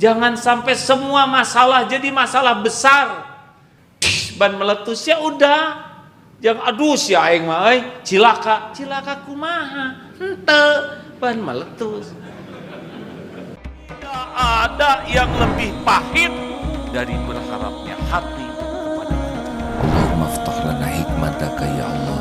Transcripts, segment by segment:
Jangan sampai semua masalah jadi masalah besar. Ban meletus ya udah. Jangan aduh si aing mah cilaka kumaha. Henteu ban meletus. Tidak ada yang lebih pahit dari berharapnya hati kepada Allah. Allahumma ftah lana hikmataka ya Allah.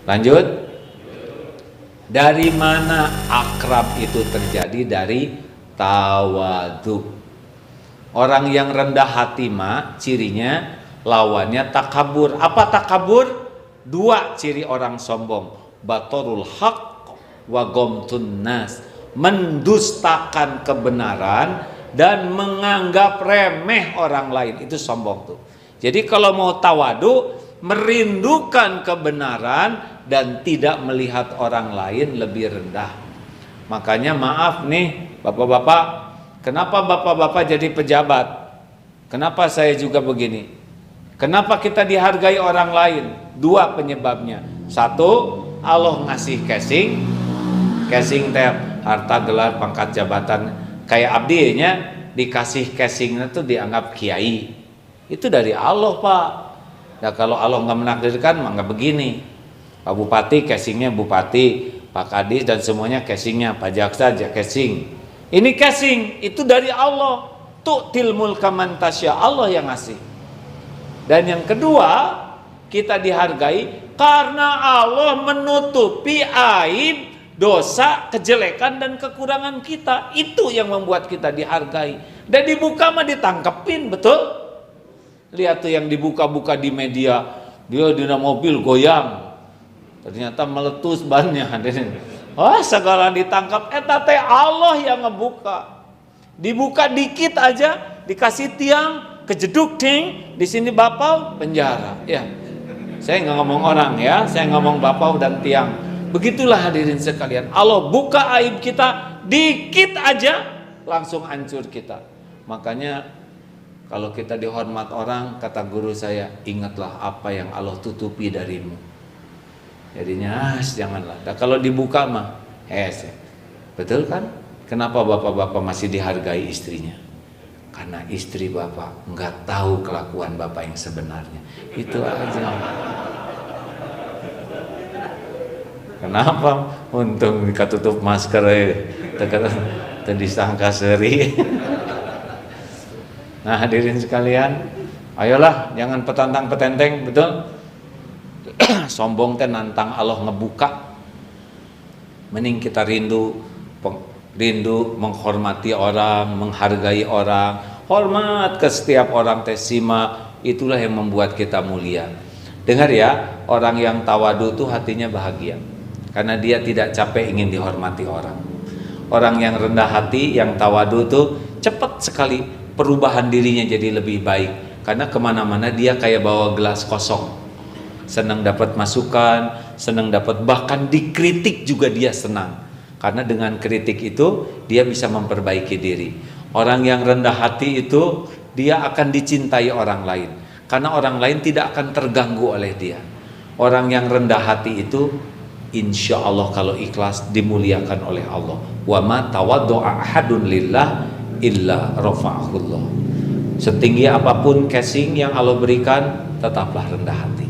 Lanjut. Dari mana akrab itu terjadi? Dari tawadu. Orang yang rendah hati mah cirinya lawannya takabur. Apa takabur? Dua ciri orang sombong. Batorul haq wa gomtun nas. Mendustakan kebenaran dan menganggap remeh orang lain. Itu sombong tuh. Jadi kalau mau tawadu, merindukan kebenaran dan tidak melihat orang lain lebih rendah. Makanya maaf nih bapak-bapak, kenapa bapak-bapak jadi pejabat? Kenapa saya juga begini? Kenapa kita dihargai orang lain? Dua penyebabnya. Satu, Allah ngasih casing teh harta, gelar, pangkat, jabatan. Kayak abdi nya dikasih casingnya tuh dianggap kiai. Itu dari Allah, Pak. Nah kalau Allah nggak menakdirkan mah nggak begini. Pak Bupati casingnya Bupati, Pak Kadis dan semuanya casingnya, Pak Jaksa casing. Ini casing itu dari Allah. Tu'til mulka man tasya, Allah yang ngasih. Dan yang kedua, kita dihargai karena Allah menutupi aib, dosa, kejelekan dan kekurangan kita. Itu yang membuat kita dihargai. Dan dibuka mah ditangkepin, betul? Lihat tuh yang dibuka-buka di media, dia di mobil goyang, ternyata meletus bannya. Oh, segala ditangkap. Eta teh Allah yang ngebuka. Dibuka dikit aja, dikasih tiang, kejeduk ting, di sini bapau penjara. Ya, saya nggak ngomong orang ya, saya ngomong bapau dan tiang. Begitulah hadirin sekalian. Allah buka aib kita dikit aja, langsung hancur kita. Makanya kalau kita dihormat orang, kata guru saya, ingatlah apa yang Allah tutupi darimu. Jadinya janganlah. Dan kalau dibuka mah, betul kan? Kenapa bapak-bapak masih dihargai istrinya? Karena istri bapak nggak tahu kelakuan bapak yang sebenarnya. Itu aja. Kenapa? Untung ditutup masker, disangka seri. Nah hadirin sekalian, ayolah jangan petantang petenteng, betul? Sombong teh nantang Allah ngebuka. Mending kita rindu menghormati orang, menghargai orang, hormat ke setiap orang teh simak, itulah yang membuat kita mulia. Dengar ya, orang yang tawadu tuh hatinya bahagia karena dia tidak capek ingin dihormati orang. Orang yang rendah hati, yang tawadu tuh cepat sekali perubahan dirinya jadi lebih baik karena kemana-mana dia kayak bawa gelas kosong, senang dapat masukan, senang dapat, bahkan dikritik juga dia senang karena dengan kritik itu dia bisa memperbaiki diri. Orang yang rendah hati itu dia akan dicintai orang lain karena orang lain tidak akan terganggu oleh dia. Orang yang rendah hati itu insya Allah kalau ikhlas dimuliakan oleh Allah. Wa ma tawaddu'a ahadun lillah illa rafa'ahullah. Setinggi apapun casing yang Allah berikan, tetaplah rendah hati.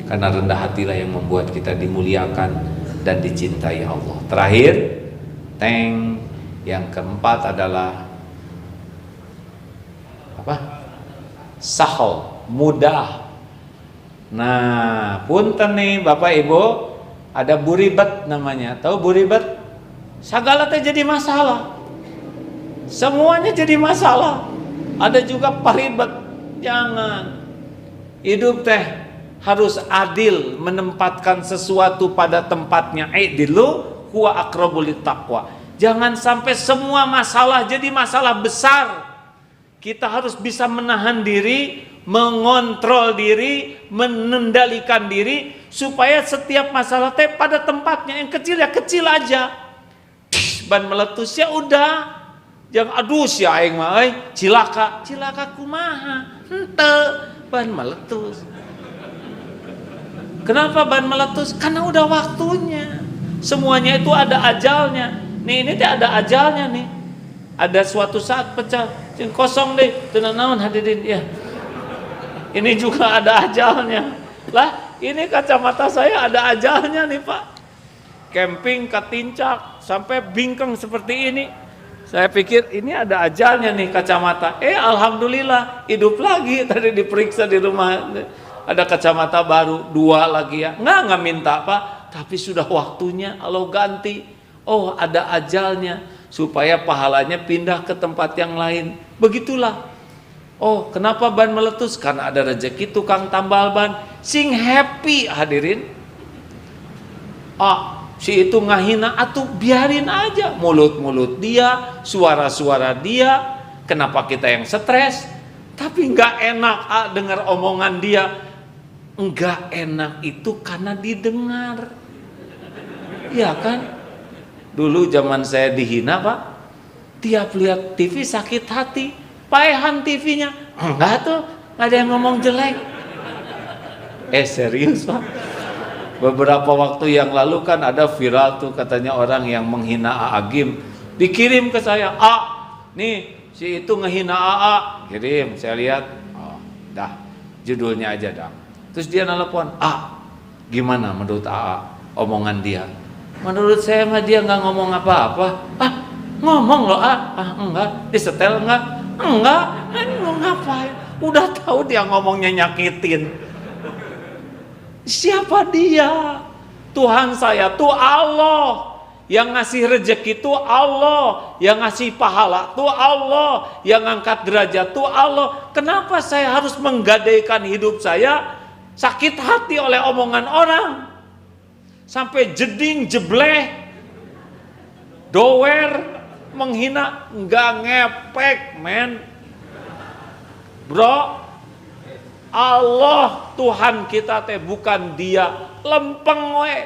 Karena rendah hatilah yang membuat kita dimuliakan dan dicintai Allah. Terakhir, yang keempat adalah apa? Sahal, mudah. Nah, punten nih Bapak Ibu, ada buribet namanya. Tahu buribet? Segala teh jadi masalah. Semuanya jadi masalah. Ada juga paribet. Jangan. Hidup teh harus adil, menempatkan sesuatu pada tempatnya. Aidilu huwa aqrabu littaqwa. Jangan sampai semua masalah jadi masalah besar. Kita harus bisa menahan diri, mengontrol diri, mengendalikan diri supaya setiap masalah teh pada tempatnya. Yang kecil ya kecil aja. Ban meletus ya udah. Jangan aduh si aing mah cilaka kumaha. Henteu ban meletus. Kenapa ban meletus? Karena udah waktunya. Semuanya itu ada ajalnya. Nih, ini ada ajalnya nih. Ada suatu saat pecah. Kosong deh. Tenang naon hadirin ya. Ini juga ada ajalnya. Lah, ini kacamata saya ada ajalnya nih Pak. Camping ke Tincak sampai bingkeng seperti ini. Saya pikir ini ada ajalnya nih kacamata. Alhamdulillah hidup lagi. Tadi diperiksa di rumah. Ada kacamata baru 2 lagi ya. Nggak minta Pak. Tapi sudah waktunya Allah ganti. Oh, ada ajalnya. Supaya pahalanya pindah ke tempat yang lain. Begitulah. Oh, kenapa ban meletus? Karena ada rezeki tukang tambal ban. Sing happy hadirin. Si itu ngahina, atuh biarin aja. Mulut-mulut dia, suara-suara dia. Kenapa kita yang stres? Tapi nggak enak dengar omongan dia. Nggak enak itu karena didengar. Iya kan? Dulu zaman saya dihina Pak, tiap lihat TV sakit hati. Paehan TV-nya. Enggak tuh, nggak ada yang ngomong jelek. Serius Pak. Beberapa waktu yang lalu kan ada viral tuh katanya orang yang menghina Agim. Dikirim ke saya, nih si itu ngehina AA. Kirim, saya lihat. Dah, judulnya aja dah. Terus dia nelpon, gimana menurut AA omongan dia? Menurut saya mah dia nggak ngomong apa-apa. Ngomong loh enggak, disetel enggak? Enggak, mau ngapain? Udah tahu dia ngomongnya nyakitin. Siapa dia? Tuhan saya tuh Allah. Yang ngasih rezeki tuh Allah. Yang ngasih pahala tuh Allah. Yang ngangkat derajat tuh Allah. Kenapa saya harus menggadaikan hidup saya sakit hati oleh omongan orang? Sampai jeding, jebleh, dower, menghina, nggak ngepek, men. Bro, Allah Tuhan kita teh bukan dia lempeng we.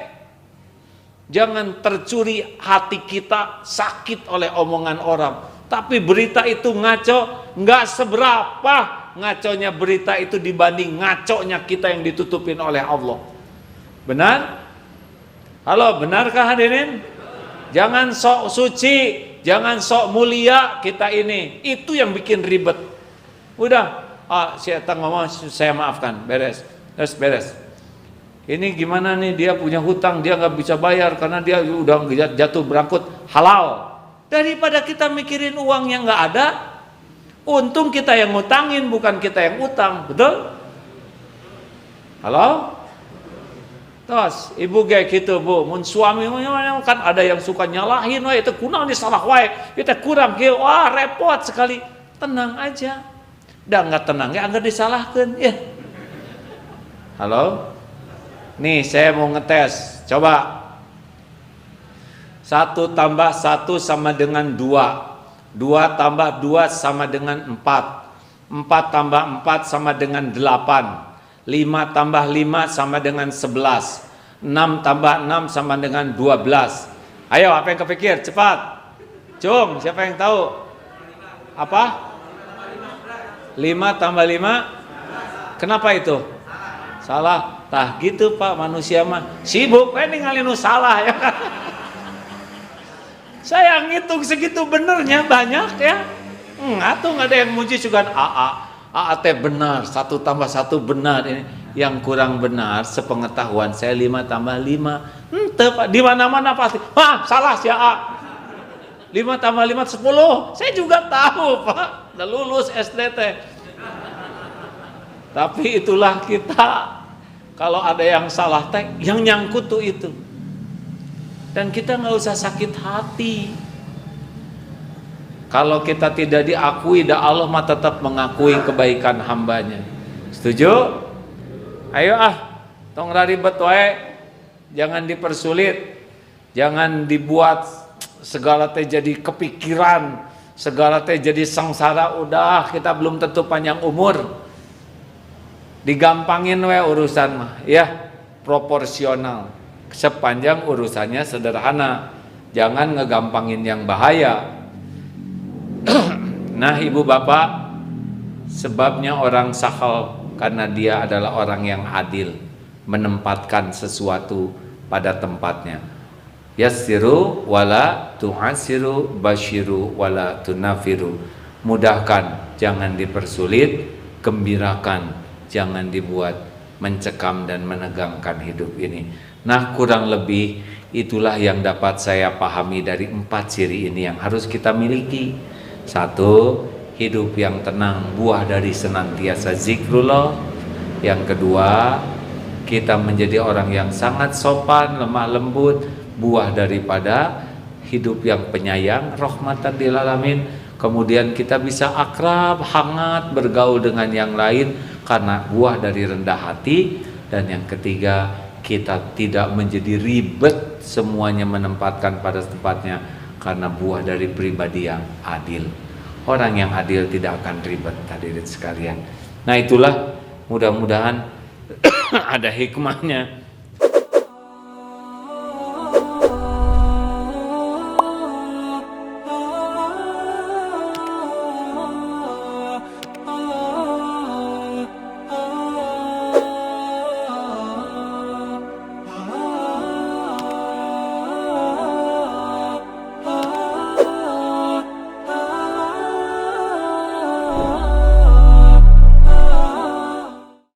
Jangan tercuri hati kita sakit oleh omongan orang. Tapi berita itu ngaco, nggak seberapa ngaconya berita itu dibanding ngaconya kita yang ditutupin oleh Allah. Benar? Halo, benarkah hadirin? Jangan sok suci, jangan sok mulia kita ini. Itu yang bikin ribet. Udah, saya ngomong, saya maafkan, beres. Ini gimana nih, dia punya hutang, dia nggak bisa bayar karena dia udah jatuh berangkut. Halal. Daripada kita mikirin uang yang nggak ada, untung kita yang ngutangin, bukan kita yang utang, betul? Halo? Terus ibu kayak gitu Bu, mun suami kan ada yang suka nyalahin, wah itu kunaon salah wae, kita kurang kieu, wah repot sekali. Tenang aja. Dah nggak tenang ya anggar disalahkan ya. Halo? Nih saya mau ngetes, coba. 1 tambah 1 sama dengan 2. 2 tambah 2 sama dengan 4. 4 tambah 4 sama dengan 8. 5 tambah 5 sama dengan 11. 6 tambah 6 sama dengan 12. Ayo, apa yang kepikir? Cepat. Cung, siapa yang tahu? Apa? 5 tambah 5? Kenapa itu? Salah. Tah gitu Pak, manusia mah sibuk ningali nu salah ya kan. Saya ngitung segitu benernya banyak ya. Atuh nggak ada yang muji juga teh benar, 1 tambah 1 benar. Ini yang kurang benar sepengetahuan saya 5 tambah 5. Ente Pak, di mana-mana pasti. Salah si A. 5 tambah 5 10. Saya juga tahu Pak, udah lulus SD teh. Tapi itulah kita. Kalau ada yang salah teh, yang nyangkut tuh itu. Dan kita nggak usah sakit hati. Kalau kita tidak diakui, Allah mah tetap mengakui kebaikan hambanya. Setuju? Ayo tong ribet wae. Jangan dipersulit. Jangan dibuat segala teh jadi kepikiran, segala teh jadi sengsara. Udah, kita belum tentu panjang umur. Digampangin we urusan mah, ya proporsional. Sepanjang urusannya sederhana. Jangan ngegampangin yang bahaya. Nah ibu bapak, sebabnya orang sakal karena dia adalah orang yang adil. menempatkan sesuatu pada tempatnya. Yassiru wala tu'assiru, basyiru wala tunafiru. Mudahkan, jangan dipersulit, gembirakan, jangan dibuat mencekam dan menegangkan hidup ini. Nah, kurang lebih itulah yang dapat saya pahami dari 4 ciri ini yang harus kita miliki. 1, hidup yang tenang, buah dari senantiasa zikrullah. Yang kedua, kita menjadi orang yang sangat sopan, lemah lembut, buah daripada hidup yang penyayang, rahmatan lil alamin. Kemudian kita bisa akrab, hangat, bergaul dengan yang lain karena buah dari rendah hati. Dan yang ketiga, kita tidak menjadi ribet, semuanya menempatkan pada tempatnya karena buah dari pribadi yang adil. Orang yang adil tidak akan ribet, hadirin sekalian. Nah, itulah mudah-mudahan ada hikmahnya